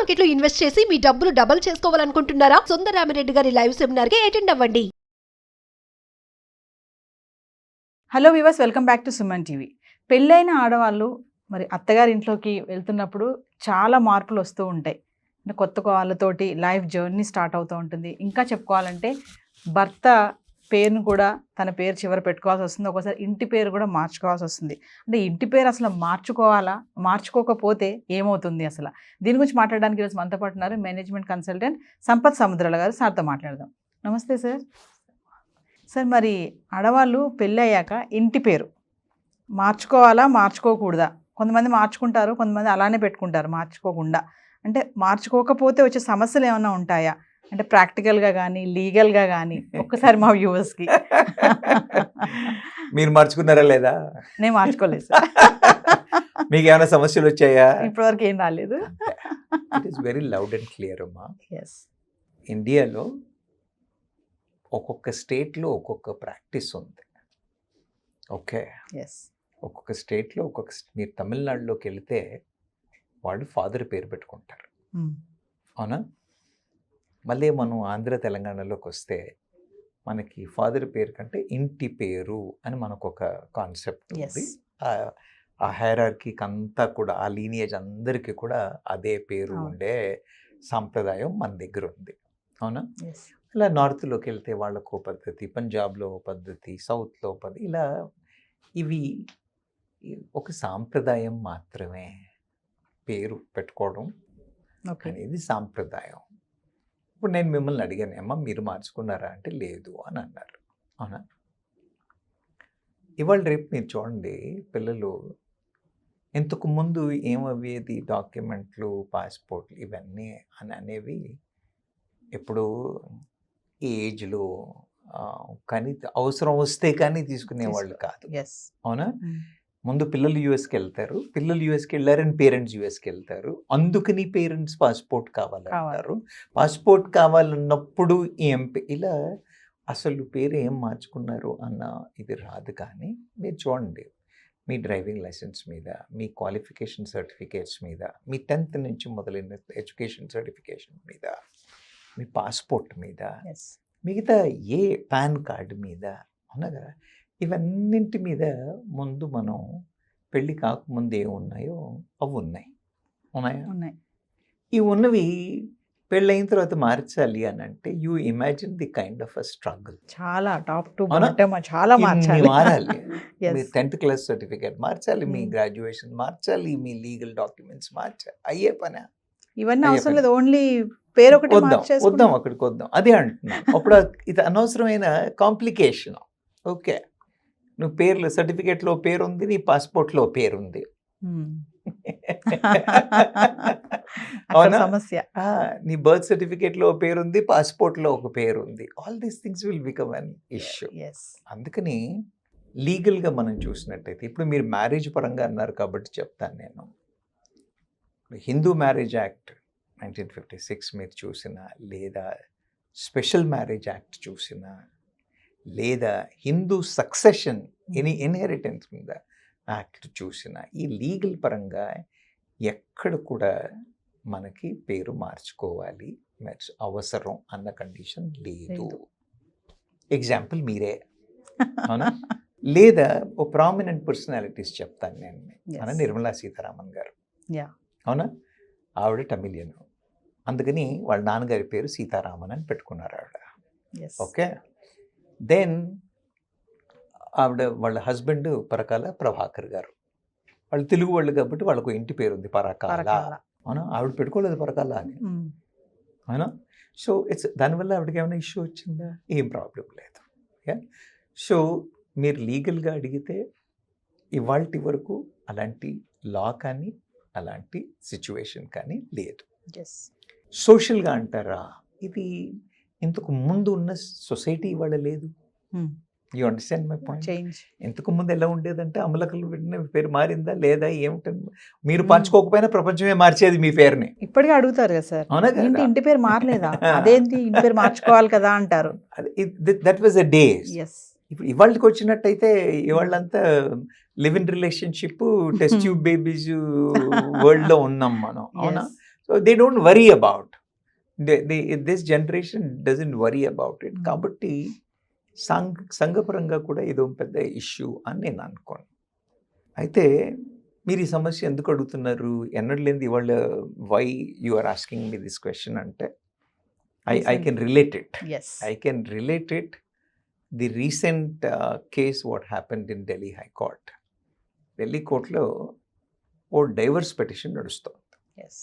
Market లో invest చేసి మీ డబ్బులు డబుల్ చేసుకోవాలనుకుంటున్నారా? సుందరరామిరెడ్డి గారి లైవ్ సెమినార్ కి అటెండ్ అవ్వండి. Hello viewers, welcome back to Suman TV. పెళ్ళైన ఆడవాళ్ళు మరి అత్తగారి ఇంట్లోకి వెళ్తున్నప్పుడు చాలా మార్పులు వస్తూ ఉంటాయి. అంటే కొత్త వాళ్ళతోటి లైఫ్ జర్నీ స్టార్ట్ అవుతూ ఉంటుంది. ఇంకా చెప్పుకోవాలంటే భర్త పేరును కూడా తన పేరు చివర పెట్టుకోవాల్సి వస్తుంది. ఒక్కోసారి ఇంటి పేరు కూడా మార్చుకోవాల్సి వస్తుంది. అంటే ఇంటి పేరు అసలు మార్చుకోవాలా, మార్చుకోకపోతే ఏమవుతుంది అసలు? దీని గురించి మాట్లాడడానికి ఈరోజు మనతో పాటు ఉన్నారు మేనేజ్మెంట్ కన్సల్టెంట్ సంపత్ సముద్రాల గారు. సార్తో మాట్లాడదాం. నమస్తే సార్. సార్, మరి ఆడవాళ్ళు పెళ్ళి అయ్యాక ఇంటి పేరు మార్చుకోవాలా, మార్చుకోకూడదా? కొంతమంది మార్చుకుంటారు, కొంతమంది అలానే పెట్టుకుంటారు మార్చుకోకుండా. అంటే మార్చుకోకపోతే వచ్చే సమస్యలు ఏమైనా ఉంటాయా? అంటే ప్రాక్టికల్గా కానీ లీగల్గా కానీ ఒక్కసారి మా వ్యూవర్స్కి. మీరు మార్చుకున్నారా లేదా? నేను మార్చుకోలేదు సార్. మీకు ఏమైనా సమస్యలు వచ్చాయా? ఇప్పటివరకు ఏం రాలేదు. It is very loud and clear అమ్మా. ఎస్. ఇండియాలో ఒక్కొక్క స్టేట్లో ఒక్కొక్క ప్రాక్టీస్ ఉంది. Okay, yes. ఒక్కొక్క స్టేట్లో మీరు తమిళనాడులోకి వెళితే వాళ్ళు ఫాదర్ పేరు పెట్టుకుంటారు, అవునా? మళ్ళీ మనం ఆంధ్ర తెలంగాణలోకి వస్తే మనకి ఫాదర్ పేరు కంటే ఇంటి పేరు అని మనకు ఒక కాన్సెప్ట్ ఉంది. ఆ హైరార్కీకి అంతా కూడా, ఆ లీనియేజ్ అందరికీ కూడా అదే పేరు ఉండే సాంప్రదాయం మన దగ్గర ఉంది, అవునా? ఇలా నార్త్లోకి వెళ్తే వాళ్ళకు పద్ధతి, పంజాబ్లో పద్ధతి, సౌత్లో పద్ధతి, ఇలా ఇవి ఒక సాంప్రదాయం మాత్రమే. పేరు పెట్టుకోవడం అనేది సాంప్రదాయం. ఇప్పుడు నేను మిమ్మల్ని అడిగాను, అమ్మ మీరు మార్చుకున్నారా అంటే లేదు అని అన్నారు, అవునా? ఇవాళ రేపు మీరు చూడండి, పిల్లలు ఇంతకు ముందు ఏమయ్యేది, డాక్యుమెంట్లు, పాస్పోర్ట్లు ఇవన్నీ అనేవి ఇప్పుడు ఏజ్లో కానీ అవసరం వస్తే కానీ తీసుకునేవాళ్ళు కాదు, అవునా? ముందు పిల్లలు యూఎస్కి వెళ్తారు, పిల్లలు యూఎస్కి వెళ్ళారని పేరెంట్స్ యూఎస్కి వెళ్తారు, అందుకని పేరెంట్స్ పాస్పోర్ట్ కావాలంటారు. పాస్పోర్ట్ కావాలన్నప్పుడు ఇలా అసలు పేరు ఏం మార్చుకున్నారు అన్న ఇది రాదు. కానీ మీరు చూడండి, మీ డ్రైవింగ్ లైసెన్స్ మీద, మీ క్వాలిఫికేషన్ సర్టిఫికేట్స్ మీద, మీ 10th నుంచి మొదలైన ఎడ్యుకేషన్ సర్టిఫికేషన్ మీద, మీ పాస్పోర్ట్ మీద, మిగతా ఏ పాన్ కార్డు మీద, అవునగా ఇవన్నింటి మీద ముందు మనం పెళ్ళి కాకముందు ఏమున్నాయో అవి ఉన్నాయా? ఈ ఉన్నవి పెళ్ళైన తర్వాత మార్చాలి అని అంటే you imagine the kind of a struggle. చాలా టాప్ టు బాటమ్ చాలా మారాలి. మీ 10th క్లాస్ సర్టిఫికేట్ మార్చాలి, మీ గ్రాడ్యుయేషన్ మార్చాలి, మీ లీగల్ డాక్యుమెంట్స్ మార్చాలి. అయ్యే పని ఇవన్నీ అవసరం లేదు, ఓన్లీ పేరు ఒకటి వద్దాం అక్కడికి వద్దాం. అదే అంటున్నాను. అప్పుడు ఇది అనవసరమైన కాంప్లికేషన్. ఓకే, నువ్వు పేర్లు సర్టిఫికేట్లో పేరు ఉంది, నీ పాస్పోర్ట్లో పేరు ఉంది, అవునా? సమస్య. నీ బర్త్ సర్టిఫికేట్లో పేరు ఉంది, పాస్పోర్ట్లో ఒక పేరు ఉంది. All these things will become an issue. అందుకని లీగల్గా మనం చూసినట్టయితే, ఇప్పుడు మీరు మ్యారేజ్ పరంగా అన్నారు కాబట్టి చెప్తాను నేను. హిందూ మ్యారేజ్ యాక్ట్ 1956 మీరు చూసినా, లేదా స్పెషల్ మ్యారేజ్ యాక్ట్ చూసినా, లేదా హిందూ సక్సెషన్ ఇన్హెరిటెన్స్ మీద యాక్ట్ చూసిన, ఈ లీగల్ పరంగా ఎక్కడ కూడా మనకి పేరు మార్చుకోవాలి అవసరం అన్న కండిషన్ లేదు. ఎగ్జాంపుల్ మీరే, అవునా? లేదా ఓ ప్రామినెంట్ పర్సనాలిటీస్ చెప్తాను నేను. మన నిర్మలా సీతారామన్ గారు, అవునా? ఆవిడ తమిళియన్, అందుకని వాళ్ళ నాన్నగారి పేరు సీతారామన్ అని పెట్టుకున్నారు ఆవిడ. ఓకే, దెన్ వాళ్ళ హస్బెండ్ పరకాల ప్రభాకర్ గారు, వాళ్ళు తెలుగు వాళ్ళు కాబట్టి వాళ్ళకు ఇంటి పేరు ఉంది పరకాల, అవునా? ఆవిడ పెట్టుకోలేదు పరకాల అని, అవునా? సో దానివల్ల ఆవిడకి ఏమైనా ఇష్యూ వచ్చిందా? ఏం ప్రాబ్లం లేదు. సో మీరు లీగల్గా అడిగితే ఇవాల్టి వరకు అలాంటి లా కానీ అలాంటి సిచ్యువేషన్ కానీ లేదు. సోషల్గా అంటారా, ఇది ఇంతకు ముందు ఉన్న సొసైటీ ఇవాళ లేదు. You understand my point? ఇంతకు ముందు ఎలా ఉండేదంటే అమలకలు పెట్టిన పేరు మారిందా లేదా ఏమిటంటే, మీరు మార్చుకోకపోయినా ప్రపంచమే మార్చేది మీ పేరుని. ఇప్పటికీ అడుగుతారు కదా సార్, అవునా? ఇంటి పేరు మారలేదా, అదేంటి ఇంటి పేరు మార్చుకోవాలి కదా అంటారు. That was a day. ఇప్పుడు ఇవాళకి వచ్చినట్టయితే ఇవాళ్ళంతా live in relationship, test tube babies world లో ఉన్నాం మనం, అవునా? So they don't worry about this generation doesn't worry about it. కాబట్టి సంఘపరంగా కూడా ఇదో పెద్ద ఇష్యూ అని నేను అనుకోను. అయితే మీరు ఈ సమస్య ఎందుకు అడుగుతున్నారు, ఎన్నడూ లేనిది ఇవాళ why you are asking me this question అంటే I can relate it. Yes. I can relate it. The recent case what happened in Delhi High Court. Delhi కోర్టులో ఓ డైవర్స్ పెటిషన్ నడుస్తుంది. Yes.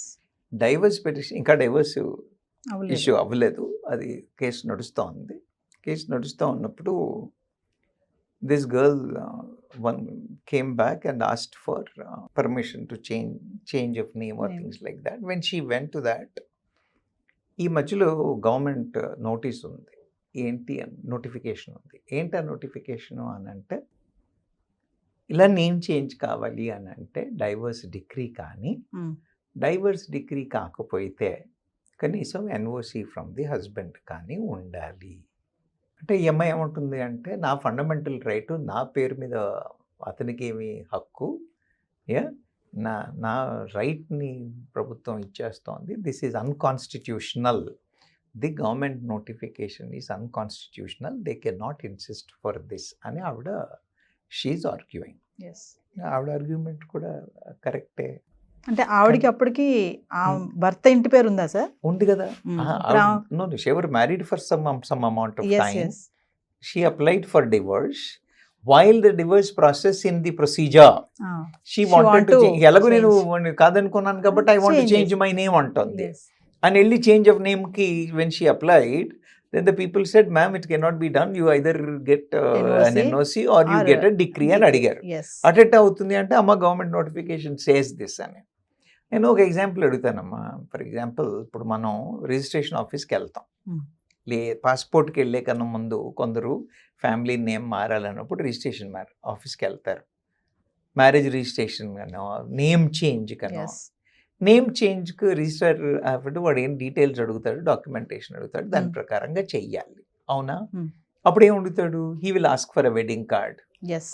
డైవర్స్ పెటిషన్ ఇంకా divorce అవ్వలేదు. Issue అవ్వలేదు, అది case నడుస్తూ ఉంది. Case నడుస్తూ ఉన్నప్పుడు this girl one came back and asked for permission to change of name or things like that. When she went to that, ఈ మధ్యలో గవర్నమెంట్ నోటీస్ ఉంది, ఏంటి నోటిఫికేషన్ ఉంది. ఏంటి ఆ నోటిఫికేషన్ అని అంటే, ఇలా నేమ్ చేంజ్ కావాలి అని అంటే డైవర్స్ డిగ్రీ కానీ, డైవర్స్ డిగ్రీ కాకపోతే కనీసం ఎన్ఓసి ఫ్రమ్ ది హస్బెండ్ కానీ ఉండాలి. అంటే ఈ అమ్మాయి ఏమంటుంది అంటే, నా ఫండమెంటల్ రైట్, నా పేరు మీద అతనికి ఏమి హక్కు, నా రైట్ని ప్రభుత్వం ఇచ్చేస్తోంది. This is unconstitutional. The government notification is unconstitutional. They can not insist for this అని ఆవిడ షీఈ్ ఆర్గ్యూయింగ్. ఆవిడ ఆర్గ్యుమెంట్ కూడా కరెక్టే. అంటే ఆవిడకి అప్పటికి ఆ భర్త ఇంటి పేరు ఉందా సార్? ఉంది కదా. No, she were married for some amount of time. Yes. She applied for divorce. While the divorce process in the procedure, she wanted to change. ఎలాగో నేను కాదనుకున్నాను కాబట్టి I want to change my name అంటుంది. And వెళ్ళి change of name కి when she applied, then the people said, ma'am, it cannot be done. You either get an NOC or you get a decree అని అడిగారు. అటెట్ అవుతుంది అంటే అమ్మ government notification says this అని. నేను ఒక ఎగ్జాంపుల్ అడుగుతానమ్మా. ఫర్ ఎగ్జాంపుల్, ఇప్పుడు మనం రిజిస్ట్రేషన్ ఆఫీస్కి వెళ్తాం, పాస్పోర్ట్కి వెళ్ళే కన్నా ముందు కొందరు ఫ్యామిలీ నేమ్ మారాలన్నప్పుడు రిజిస్ట్రేషన్ ఆఫీస్కి వెళ్తారు. మ్యారేజ్ రిజిస్ట్రేషన్ కన్నా, నేమ్ చేంజ్ కన్నా, నేమ్ చేంజ్కి రిజిస్టర్ అప్పుడు వాడు ఏం డీటెయిల్స్ అడుగుతాడు, డాక్యుమెంటేషన్ అడుగుతాడు, దాని ప్రకారంగా చెయ్యాలి. అవునా? అప్పుడు ఏం అడుగుతాడు? He will ask for a wedding card.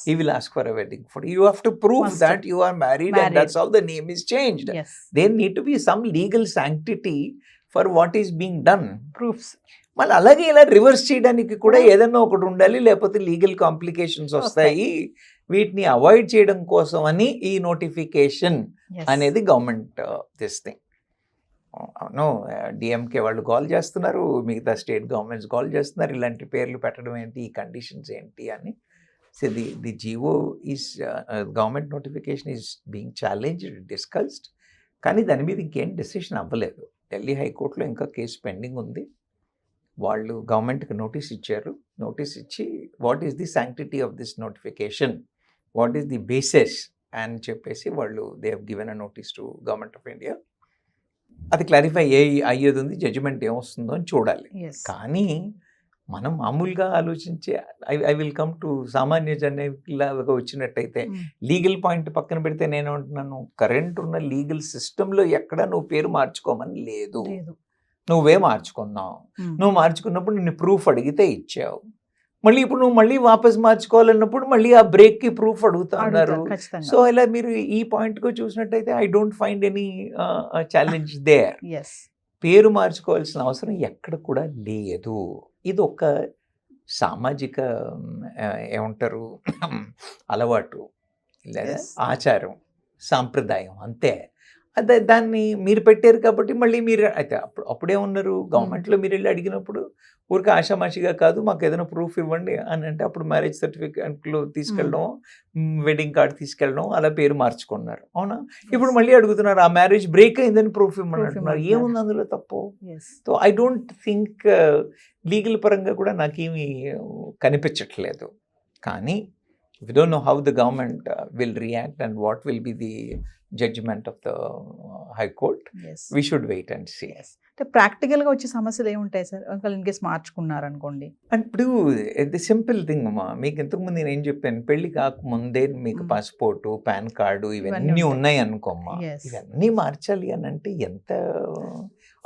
He will ask for a wedding photo. You have to prove that you are married and that's how the name is changed. There need to be some legal sanctity for what is being done. Proofs. మళ్ళీ అలాగే ఇలా reverse చేయడానికి కూడా ఏదన్నా ఒకటి ఉండాలి, లేకపోతే legal complications వస్తాయి. వీటిని అవాయిడ్ చేయడం కోసం అని ఈ నోటిఫికేషన్ అనేది గవర్నమెంట్ దిస్ థింగ్. అవును, డిఎంకే వాళ్ళు కాల్ చేస్తున్నారు, మిగతా స్టేట్ గవర్నమెంట్స్ కాల్ చేస్తున్నారు, ఇలాంటి పేర్లు పెట్టడం ఏంటి, ఈ కండిషన్స్ ఏంటి అని. So the GO is government notification is being challenged, discussed, కానీ దాని మీద ఇంకేం డెసిషన్ అవ్వలేదు. ఢిల్లీ హైకోర్టులో ఇంకా కేసు పెండింగ్ ఉంది. వాళ్ళు గవర్నమెంట్కి నోటీస్ ఇచ్చారు. నోటీస్ ఇచ్చి what is the sanctity of this notification, what is the basis అని చెప్పేసి వాళ్ళు they have given a notice to government of India. అది క్లారిఫై అయ్యేది ఉంది, జడ్జిమెంట్ ఏమొస్తుందో అని చూడాలి. కానీ మనం మామూలుగా ఆలోచించే ఐ విల్ కమ్ టు సామాన్య జనలాగా వచ్చినట్టయితే, లీగల్ పాయింట్ పక్కన పెడితే నేను అంటున్నాను, కరెంట్ ఉన్న లీగల్ సిస్టంలో ఎక్కడ నువ్వు పేరు మార్చుకోమని లేదు. నువ్వే మార్చుకున్నావు. నువ్వు మార్చుకున్నప్పుడు నిన్ను ప్రూఫ్ అడిగితే ఇచ్చావు. మళ్ళీ ఇప్పుడు నువ్వు మళ్ళీ వాపస్ మార్చుకోవాలన్నప్పుడు మళ్ళీ ఆ బ్రేక్కి ప్రూఫ్ అడుగుతున్నారు. సో ఇలా మీరు ఈ పాయింట్గా చూసినట్టయితే I don't find any challenge there. పేరు మార్చుకోవాల్సిన అవసరం ఎక్కడ కూడా లేదు. ఇది ఒక సామాజిక ఏమంటారు అలవాటు లేదా ఆచారం, సాంప్రదాయం, అంతే. అదే దాన్ని మీరు పెట్టారు కాబట్టి మళ్ళీ మీరు అయితే అప్పుడే ఉన్నారు గవర్నమెంట్లో మీరు వెళ్ళి అడిగినప్పుడు ఊరికి ఆషామాషిగా కాదు, మాకు ఏదైనా ప్రూఫ్ ఇవ్వండి అని అంటే అప్పుడు మ్యారేజ్ సర్టిఫికేట్లు తీసుకెళ్ళడం, వెడ్డింగ్ కార్డ్ తీసుకెళ్ళడం, అలా పేరు మార్చుకున్నారు. అవునా? ఇప్పుడు మళ్ళీ అడుగుతున్నారు ఆ మ్యారేజ్ బ్రేక్ అయిందని ప్రూఫ్ ఇవ్వమని అంటున్నారు. ఏముంది అందులో తప్పు? So I don't think legal పరంగా కూడా నాకేమీ కనిపించట్లేదు. కానీ we don't know how the government will react and what will be the judgment of the High Court. We should wait and see. అంటే ప్రాక్టికల్గా వచ్చే సమస్యలు ఏముంటాయి సార్ ఒకవేళ ఇన్ కేస్ మార్చుకున్నారనుకోండి? ఇప్పుడు ది సింపుల్ థింగ్ అమ్మా, మీకు ఇంతకుముందు నేను ఏం చెప్పాను, పెళ్లి కాకముందే మీకు పాస్పోర్టు, పాన్ కార్డు ఇవన్నీ ఉన్నాయి అనుకోమ్మా, ఇవన్నీ మార్చాలి అని అంటే ఎంత,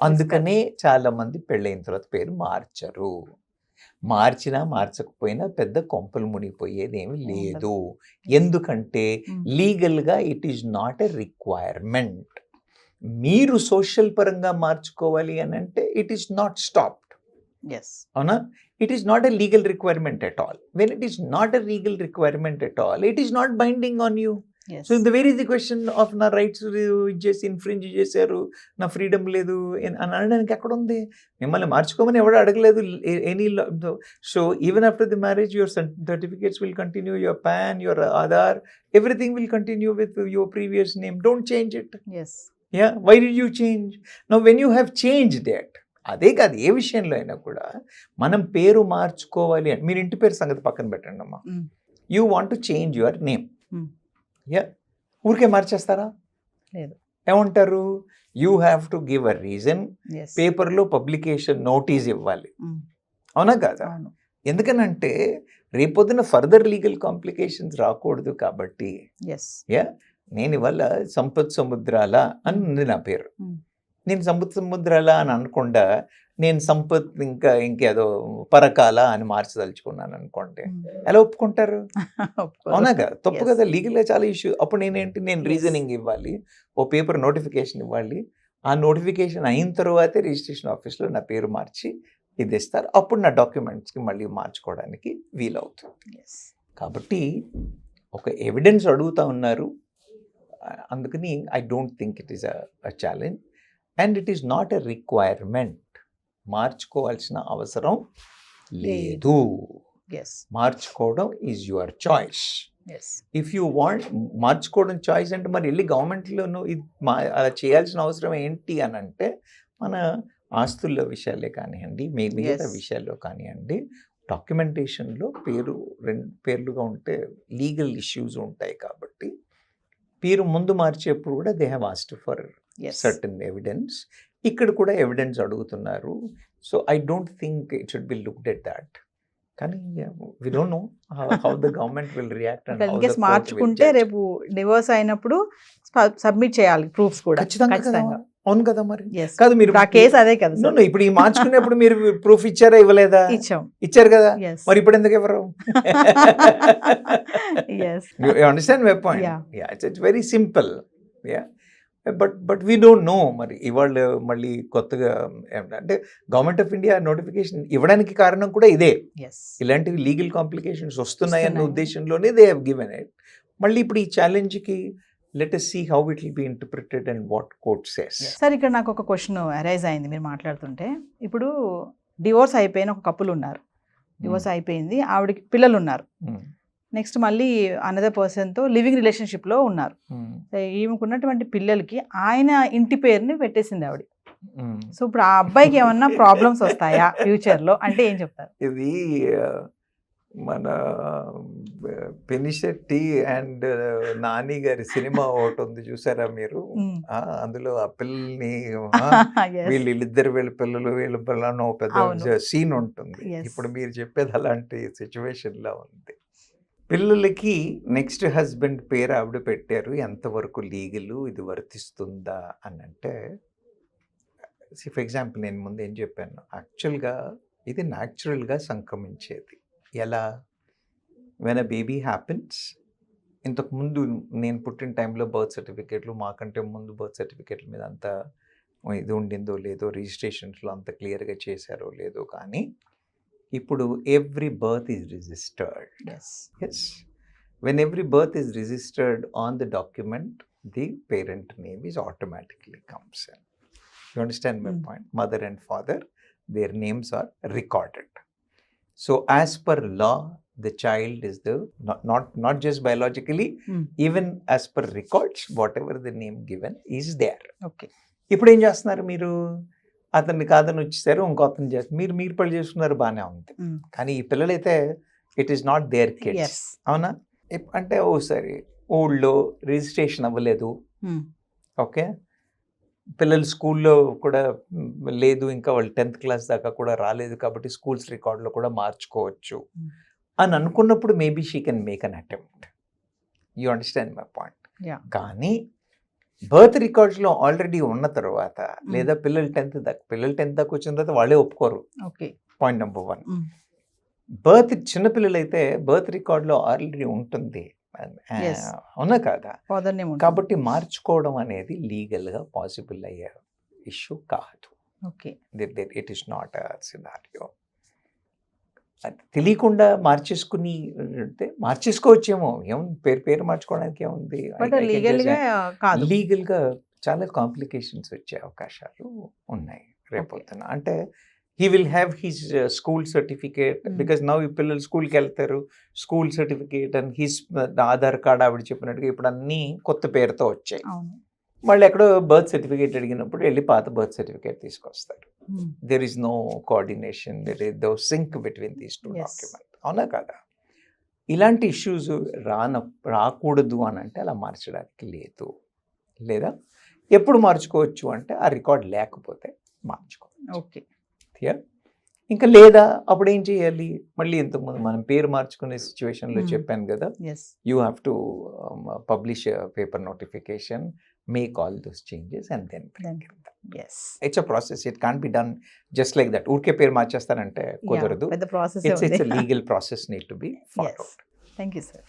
అందుకనే చాలా మంది పెళ్ళైన తర్వాత పేరు మార్చరు. మార్చినా మార్చకపోయినా పెద్ద కొంపలు మునిగిపోయేది ఏమి లేదు. ఎందుకంటే లీగల్గా it is not a requirement. మీరు సోషల్ పరంగా మార్చుకోవాలి అని అంటే it is not stopped. Yes అవునా? It is not a legal requirement at all. When it is not a legal requirement at all, it is not binding on you. Yes so the very the question of నా rights చేసి infringe చేశారు, నా freedom లేదు అని అనడానికి ఎక్కడ ఉంది? మిమ్మల్ని మార్చుకోమని ఎవరు అడగలేదు any. So even after the marriage your certificates will continue, your PAN, your Aadhaar, everything will continue with your previous name. Don't change it. Yes Yeah, why did you change? Now when you have changed that, అదే కాదు ఏ విషయంలో అయినా కూడా మనం పేరు మార్చుకోవాలి అంటే, మీరు ఇంటి పేరు సంగతి పక్కన పెట్టండి అమ్మా. You want to change your name. Yeah, ఊరికే మార్చేస్తారా? లేదు. ఏమంటారు? You have to give a reason. Yes పేపర్లో పబ్లికేషన్ నోటీస్ ఇవ్వాలి. అవునా కాదా? అవును. ఎందుకనంటే రేపొద్దున ఫర్దర్ లీగల్ కాంప్లికేషన్స్ రాకూడదు కాబట్టి. ఎస్ యా, నేను ఇవాళ సంపత్ సముద్రాల అని ఉంది నా పేరు. నేను సంపత్ సముద్రాల అని అనకుండా నేను సంపత్ ఇంకేదో పరకాల అని మార్చదలుచుకున్నాను అనుకోండి, ఎలా ఒప్పుకుంటారు? అవునా కదా? తప్పు కదా, లీగల్గా చాలా ఇష్యూ. అప్పుడు నేను రీజనింగ్ ఇవ్వాలి, ఓ పేపర్ నోటిఫికేషన్ ఇవ్వాలి. ఆ నోటిఫికేషన్ అయిన తర్వాతే రిజిస్ట్రేషన్ ఆఫీస్లో నా పేరు మార్చి ఇది ఇస్తారు. అప్పుడు నా డాక్యుమెంట్స్కి మళ్ళీ మార్చుకోవడానికి వీలవుతుంది. కాబట్టి ఒక ఎవిడెన్స్ అడుగుతా ఉన్నారు, అందుకని I don't think it is a challenge and it is not a requirement. మార్చుకోవాల్సిన అవసరం లేదు. ఎస్ మార్చుకోవడం is your choice. Yes if you want మార్చుకోవడం చాయిస్ అంటే మరి వెళ్ళి గవర్నమెంట్లోనూ ఇది అలా చేయాల్సిన అవసరం ఏంటి అని అంటే, మన ఆస్తుల విషయాలే కానివ్వండి, మిగతా విషయాల్లో కానివ్వండి, డాక్యుమెంటేషన్లో రెండు పేర్లుగా ఉంటే లీగల్ ఇష్యూస్ ఉంటాయి. కాబట్టి పేరు ముందు మార్చేప్పుడు కూడా they have asked for certain evidence. ఇక్కడ కూడా ఎవిడెన్స్ అడుగుతున్నారు. So I don't think it should be looked at that. కానీ we don't know how the government will react. In case మార్చుకుంటే రేపు డివోర్స్ అయినప్పుడు సబ్మిట్ చేయాలి ప్రూఫ్స్ కూడా. ఖచ్చితంగా. అవును కదా మరి. Yes. కాదు మీరు ఆ కేసు అదే కదా No, no, ఇప్పుడు ఈ మార్చుకునేప్పుడు మీరు ప్రూఫ్ ఇచ్చారా ఇవ్వలేదా? ఇచ్చాం. ఇచ్చారు కదా. Yes. మరి ఇప్పుడు ఎందుకు ఎవరు? Yes. You understand my point? Yeah. Yeah, it's very simple. Yeah. But we don't know మరి ఇవాళ మళ్ళీ కొత్తగా అంటే గవర్నమెంట్ ఆఫ్ ఇండియా నోటిఫికేషన్ ఇవ్వడానికి కారణం కూడా ఇదే. Yes. ఇలాంటివి లీగల్ కాంప్లికేషన్స్ వస్తున్నాయన్న వస్తున్నాయి. ఉద్దేశంలోనే దే హ్యావ్ గివెన్ ఇట్. మళ్ళీ ఇప్పుడు ఈ ఛాలెంజ్కి let us see how it will be interpreted and what court says. Sir ఇక్కడ నాకు ఒక క్వశ్చన్ అరైజ్ అయింది మీరు మాట్లాడుతుంటే. ఇప్పుడు డివోర్స్ అయిపోయిన ఒక కపుల్ ఉన్నారు, డివోర్స్ అయిపోయింది, ఆవిడకి పిల్లలు ఉన్నారు, నెక్స్ట్ మళ్ళీ అనదర్ పర్సన్తో లివింగ్ రిలేషన్షిప్లో ఉన్నారు. ఈమెకున్నటువంటి పిల్లలకి ఆయన ఇంటి పేరుని పెట్టేసింది ఆవిడ. సో ఇప్పుడు ఆ అబ్బాయికి ఏమన్నా ప్రాబ్లమ్స్ వస్తాయా ఫ్యూచర్లో అంటే ఏం చెప్తారు? ఇది మన పెనిశెట్టి అండ్ నాని గారి సినిమా ఒకటి ఉంది చూసారా మీరు? అందులో ఆ పిల్లల్ని వీళ్ళిద్దరు వీళ్ళ పిల్లలు ఒక పెద్ద సీన్ ఉంటుంది. ఇప్పుడు మీరు చెప్పేది అలాంటి సిచ్యువేషన్ లో ఉంది. పిల్లలకి నెక్స్ట్ హస్బెండ్ పేరు ఆవిడ పెట్టారు, ఎంతవరకు లీగలు, ఇది వర్తిస్తుందా అని అంటే, ఫర్ ఎగ్జాంపుల్ నేను ముందు ఏం చెప్పాను, యాక్చువల్గా ఇది న్యాచురల్గా సంక్రమించేది. ఎలా? వెన్ అ బేబీ హ్యాపెన్స్, ఇంతకుముందు నేను పుట్టిన టైంలో బర్త్ సర్టిఫికేట్లు, మాకంటే ముందు బర్త్ సర్టిఫికేట్ల మీద అంత ఇది ఉండిందో లేదో, రిజిస్ట్రేషన్స్లో అంత క్లియర్గా చేశారో లేదో, కానీ ఇప్పుడు every birth is registered. Yes, when every birth is registered on the document, the parent name is automatically comes in. You understand my point? Mother and father, their names are recorded. So as per law, the child is the not just biologically, even as per records, whatever the name given is there. Okay. ఇప్పుడు ఏం చేస్తున్నారు మీరు? అతన్ని కాదని వచ్చేసారు, ఇంకో అతను చేస్తారు, మీరు పెళ్లి చేసుకున్నారు, బాగానే ఉంది. కానీ ఈ పిల్లలైతే it is not their kids. అవునా? అంటే ఓసారి ఊళ్ళో రిజిస్ట్రేషన్ అవ్వలేదు, ఓకే, పిల్లలు స్కూల్లో కూడా లేదు, ఇంకా వాళ్ళు 10th క్లాస్ దాకా కూడా రాలేదు, కాబట్టి స్కూల్స్ రికార్డులో కూడా మార్చుకోవచ్చు అని అనుకున్నప్పుడు maybe she can make an attempt. You understand my point? కానీ బర్త్ రికార్డ్స్లో ఆల్రెడీ ఉన్న తర్వాత, లేదా పిల్లలు 10th దాకా వచ్చిన తర్వాత వాళ్ళే ఒప్పుకోరు. Point number 1. చిన్నపిల్లలైతే బర్త్ రికార్డులో ఆల్రెడీ ఉంటుంది, Yes. అవునా కాదా? ఫాదర్ నేమ్ కాబట్టి మార్చుకోవడం అనేది లీగల్గా పాసిబుల్ అయ్యే ఇష్యూ కాదు. Okay. It is not a scenario. తెలియకుండా మార్చేసుకుని అంటే మార్చేసుకోవచ్చేమో, ఏముంది పేరు మార్చుకోవడానికి ఏముంది. బట్ లీగల్గా కాదు. లీగల్గా చాలా కాంప్లికేషన్స్ వచ్చే అవకాశాలు ఉన్నాయి రేపొద్దున. అంటే he will have his school certificate, because now ఈ పిల్లలు స్కూల్కి వెళ్తారు, school certificate and his Aadhaar card ఆవిడ చెప్పినట్టుగా ఇప్పుడు అన్నీ కొత్త పేరుతో వచ్చాయి. అవును. మళ్ళీ ఎక్కడో బర్త్ సర్టిఫికేట్ అడిగినప్పుడు వెళ్ళి పాత బర్త్ సర్టిఫికేట్ తీసుకొస్తారు. There is no coordination, there is no sync between these two Yes. Document. అవునా కదా? ఇలాంటి ఇష్యూస్ రాకూడదు అని అంటే అలా మార్చడానికి లేదు. లేదా ఎప్పుడు మార్చుకోవచ్చు అంటే ఆ రికార్డ్ లేకపోతే మార్చుకోవచ్చు. ఓకే. ఇంకా లేదా అప్పుడు ఏం చేయాలి? మళ్ళీ ఇంతకుముందు మనం పేరు మార్చుకునే సిచ్యువేషన్లో చెప్పాను కదా, yes. You have to publish paper notification, make all those changes and then yes. It's a process. It can't be done just like that. ఊరికే పేరు మార్చేస్తానంటే కుదరదు. పెద్ద process. It's legal process need to be followed. Thank you sir.